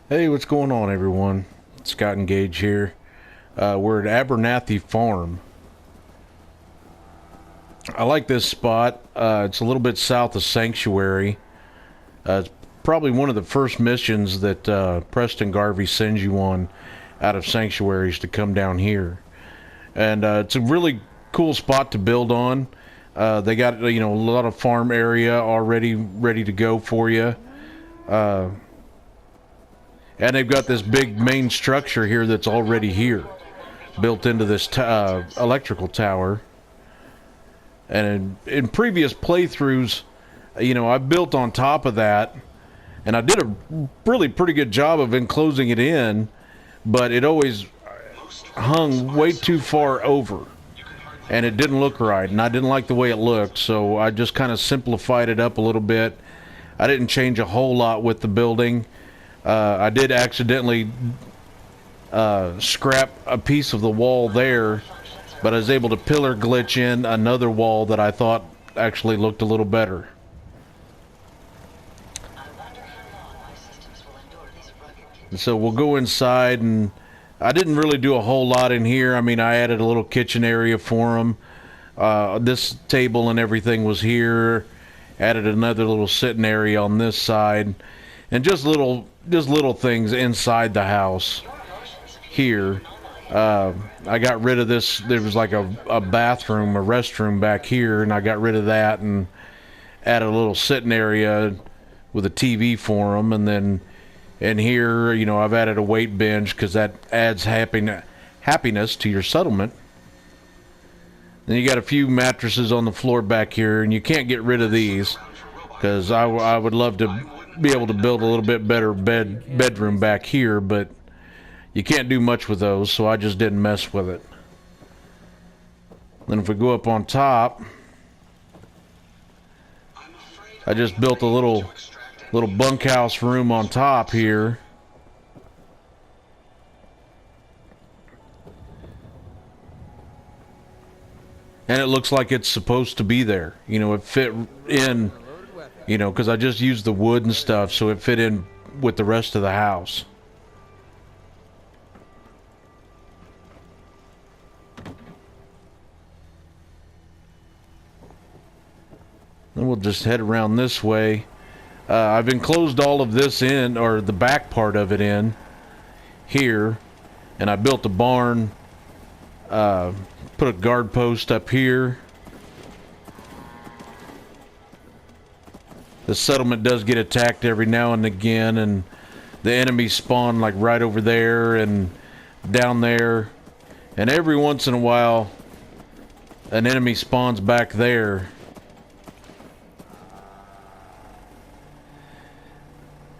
Hey, what's going on, everyone? Scott and Gage here. We're at Abernathy Farm. I like this spot. It's a little bit south of Sanctuary. It's probably one of the first missions that Preston Garvey sends you on out of sanctuaries to come down here. And it's a really cool spot to build on. They got, a lot of farm area already ready to go for you. And they've got this big main structure here that's already here, built into this electrical tower. And in previous playthroughs, I built on top of that, and I did a really pretty good job of enclosing it in, but it always hung way too far over, and it didn't look right, and I didn't like the way it looked, so I just kind of simplified it up a little bit. I didn't change a whole lot with the building. I did accidentally scrap a piece of the wall there, but I was able to pillar glitch in another wall that I thought actually looked a little better. And so we'll go inside, and I didn't really do a whole lot in here. I mean, I added a little kitchen area for them. This table and everything was here. Added another little sitting area on this side, and just little things inside the house here. I got rid of this. There was like a bathroom, a restroom back here, and I got rid of that and added a little sitting area with a TV for them. And then in here, I've added a weight bench because that adds happiness to your settlement. Then you got a few mattresses on the floor back here, and you can't get rid of these because I would love to be able to build a little bit better bedroom back here, but you can't do much with those, so I just didn't mess with it. Then if we go up on top, I just built a little bunkhouse room on top here. And it looks like it's supposed to be there. It fit in, because I just used the wood and stuff, so it fit in with the rest of the house. Then we'll just head around this way. I've enclosed all of this in, or the back part of it in, here. And I built a barn, put a guard post up here. The settlement does get attacked every now and again, and the enemies spawn like right over there and down there. And every once in a while, an enemy spawns back there.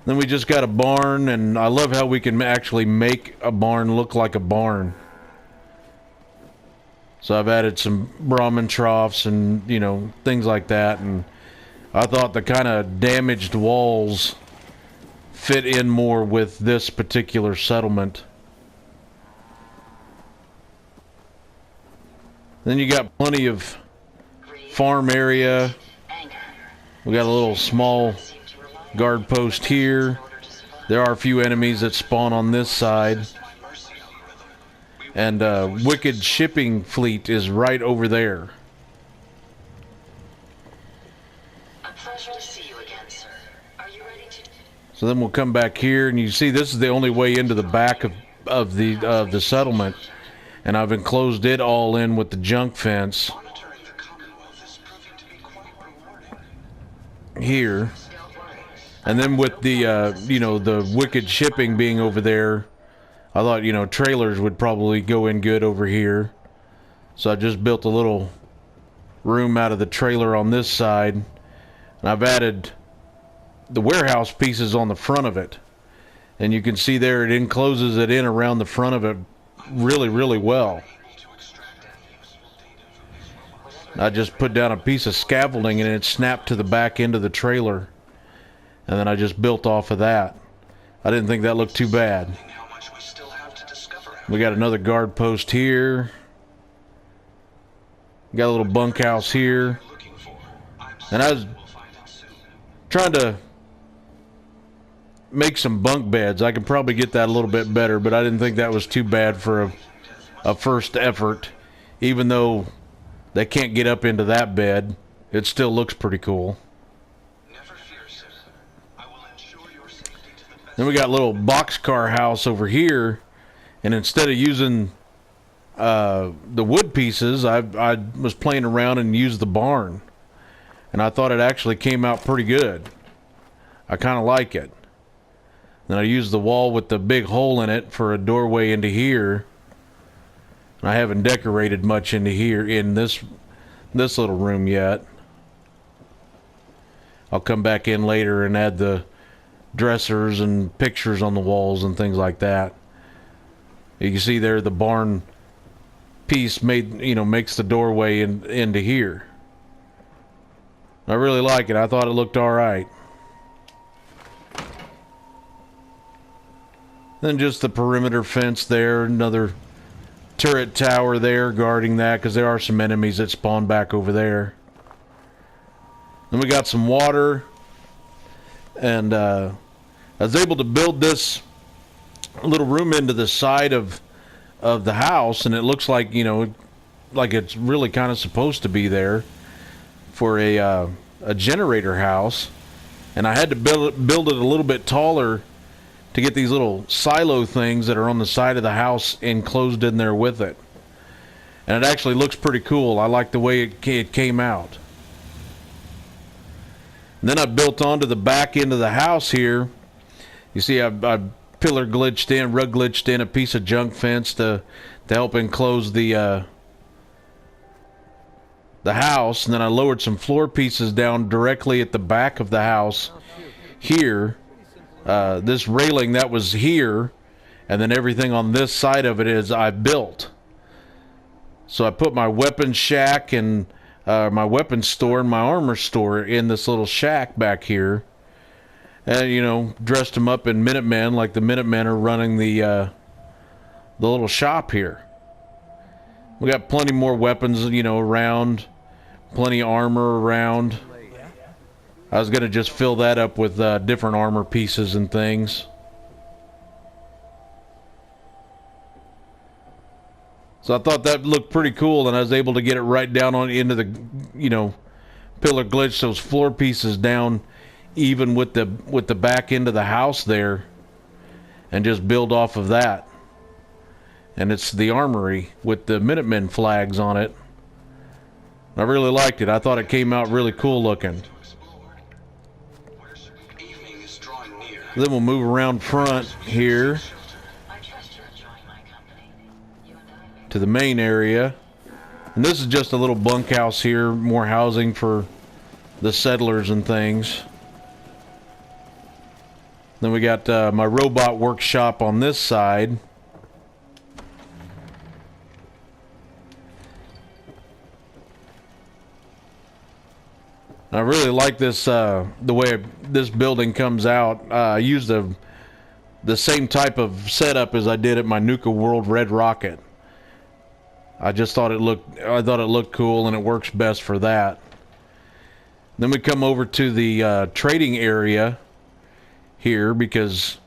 Then we just got a barn, and I love how we can actually make a barn look like a barn. So I've added some Brahmin troughs and, things like that. And I thought the kind of damaged walls fit in more with this particular settlement. Then you got plenty of farm area. We got a little small guard post here. There are a few enemies that spawn on this side. And Wicked shipping fleet is right over there. A pleasure to see you again, sir. Are you ready to... So then we'll come back here, and you see this is the only way into the back of the settlement, and I've enclosed it all in with the junk fence here. And then with the the Wicked shipping being over there, I thought trailers would probably go in good over here. So I just built a little room out of the trailer on this side, and I've added the warehouse pieces on the front of it. And you can see there it encloses it in around the front of it really, really well. I just put down a piece of scaffolding and it snapped to the back end of the trailer. And then I just built off of that. I didn't think that looked too bad. We got another guard post here. Got a little bunkhouse here. And I was trying to make some bunk beds. I could probably get that a little bit better, but I didn't think that was too bad for a first effort. Even though they can't get up into that bed, it still looks pretty cool. Then we got a little boxcar house over here, and instead of using the wood pieces, I was playing around and used the barn, and I thought it actually came out pretty good. I kind of like it. Then I used the wall with the big hole in it for a doorway into here. I haven't decorated much into here in this little room yet. I'll come back in later and add the dressers and pictures on the walls and things like that. You can see there the barn piece makes the doorway into here. I really like it. I thought it looked all right. Then just the perimeter fence there, another turret tower there guarding that because there are some enemies that spawn back over there. Then we got some water, and I was able to build this little room into the side of the house, and it looks like like it's really kind of supposed to be there for a generator house. And I had to build it a little bit taller to get these little silo things that are on the side of the house enclosed in there with it. And it actually looks pretty cool. I like the way it came out. And then I built onto the back end of the house here. You see I rug glitched in a piece of junk fence to help enclose the house. And then I lowered some floor pieces down directly at the back of the house here. This railing that was here, and then everything on this side of it is I built. So I put my weapon shack and my weapon store and my armor store in this little shack back here, and dressed them up in Minutemen like the Minutemen are running the little shop here. We got plenty more weapons around, plenty of armor around. I was going to just fill that up with different armor pieces and things. So I thought that looked pretty cool, and I was able to get it right down into the, pillar glitch those floor pieces down even with the back end of the house there, and just build off of that. And it's the armory with the Minutemen flags on it. I really liked it. I thought it came out really cool looking. Then we'll move around front here to the main area. And this is just a little bunkhouse here, more housing for the settlers and things. Then we got my robot workshop on this side. I really like this, the way this building comes out. I used the same type of setup as I did at my Nuka World Red Rocket. I thought it looked cool, and it works best for that. Then we come over to the trading area here, because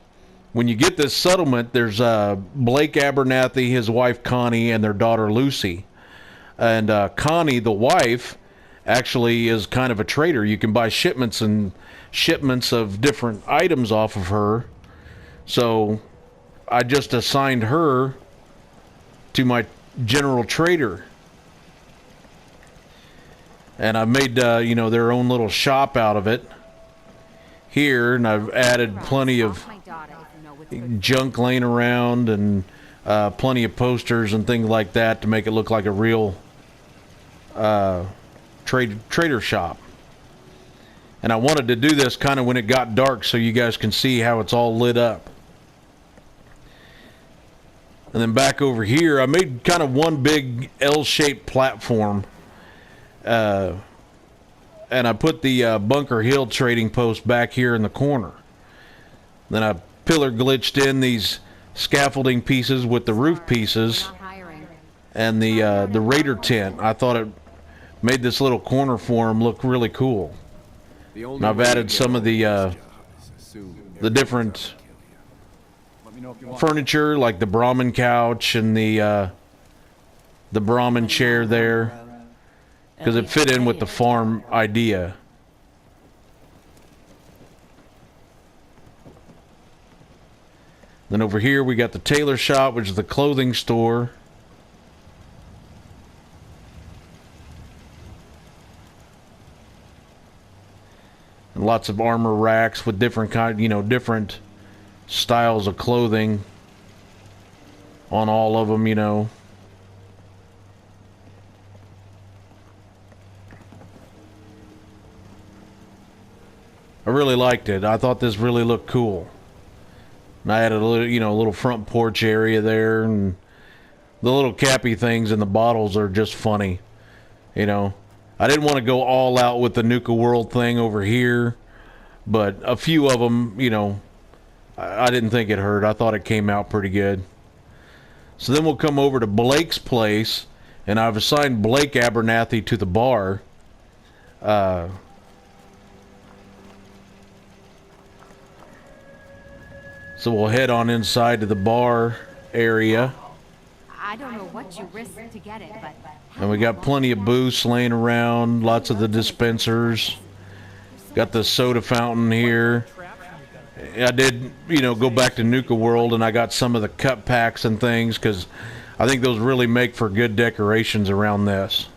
when you get this settlement, there's Blake Abernathy, his wife Connie, and their daughter Lucy. And Connie, the wife, actually is kind of a trader. You can buy shipments of different items off of her. So I just assigned her to my general trader, and I made their own little shop out of it here, and I've added plenty of junk laying around and plenty of posters and things like that to make it look like a real trader shop. And I wanted to do this kind of when it got dark so you guys can see how it's all lit up. And then back over here, I made kind of one big L-shaped platform. And I put the Bunker Hill trading post back here in the corner. Then I pillar glitched in these scaffolding pieces with the roof pieces and the Raider tent. I thought it made this little corner for him look really cool. And I've added some of the the different furniture, like the Brahmin couch and the Brahmin chair there, because it fit in with the farm idea. Then over here we got the tailor shop, which is the clothing store. And lots of armor racks with different different styles of clothing on all of them, I really liked it. I thought this really looked cool. And I had a little, little front porch area there, and the little cappy things in the bottles are just funny. I didn't want to go all out with the Nuka World thing over here, but a few of them, I didn't think it hurt. I thought it came out pretty good. So then we'll come over to Blake's place, and I've assigned Blake Abernathy to the bar. So we'll head on inside to the bar area. I don't know what you risked to get it, but... And we got plenty of booze laying around, lots of the dispensers. Got the soda fountain here. I did, go back to Nuka World, and I got some of the cup packs and things, because I think those really make for good decorations around this.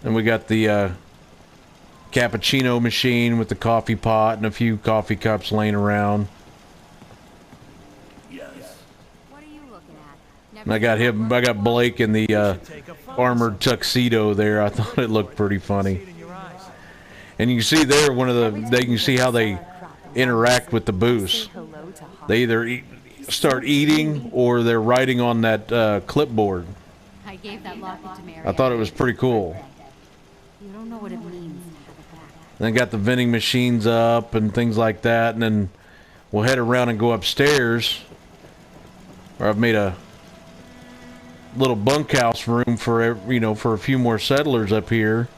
And we got the cappuccino machine with the coffee pot and a few coffee cups laying around. What are you looking at? And I got Blake in the armored tuxedo there. I thought it looked pretty funny. And you can see there they can see how they interact with the booze. They either start eating or they're writing on that clipboard. I gave that locket to Mary. I thought it was pretty cool. You don't know what it means to have it back. Then got the vending machines up and things like that, and then we'll head around and go upstairs, where I've made a little bunkhouse room for for a few more settlers up here.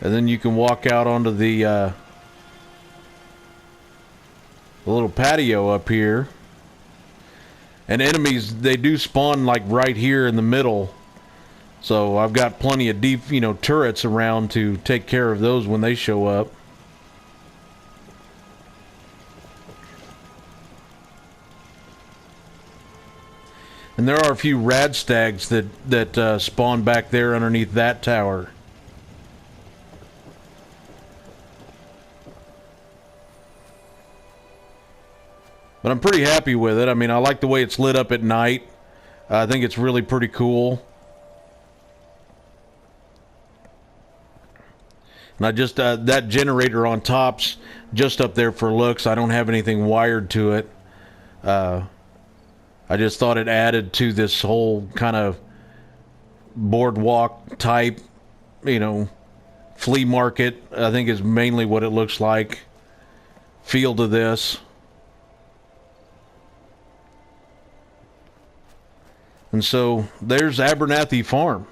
And then you can walk out onto the little patio up here. And enemies, they do spawn like right here in the middle. So I've got plenty of deep, turrets around to take care of those when they show up. And there are a few rad stags that spawn back there underneath that tower. But I'm pretty happy with it. I mean, I like the way it's lit up at night. I think it's really pretty cool. And I just, that generator on top's just up there for looks. I don't have anything wired to it. I just thought it added to this whole kind of boardwalk type, flea market, I think is mainly what it looks like. Feel to this. And so there's Abernathy Farm.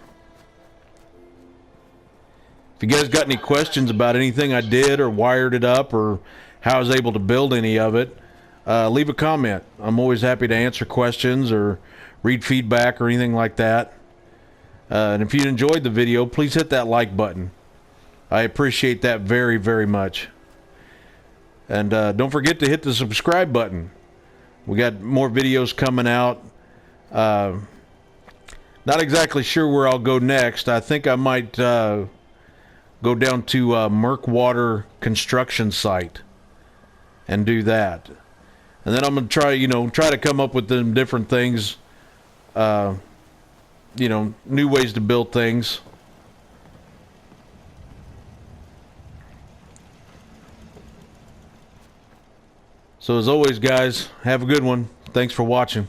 If you guys got any questions about anything I did or wired it up or how I was able to build any of it, leave a comment. I'm always happy to answer questions or read feedback or anything like that. And if you enjoyed the video, please hit that like button. I appreciate that very, very much. And don't forget to hit the subscribe button. We got more videos coming out. Not exactly sure where I'll go next. I think I might go down to Murkwater construction site and do that. And then I'm going to try to come up with them different things, new ways to build things. So as always, guys, have a good one. Thanks for watching.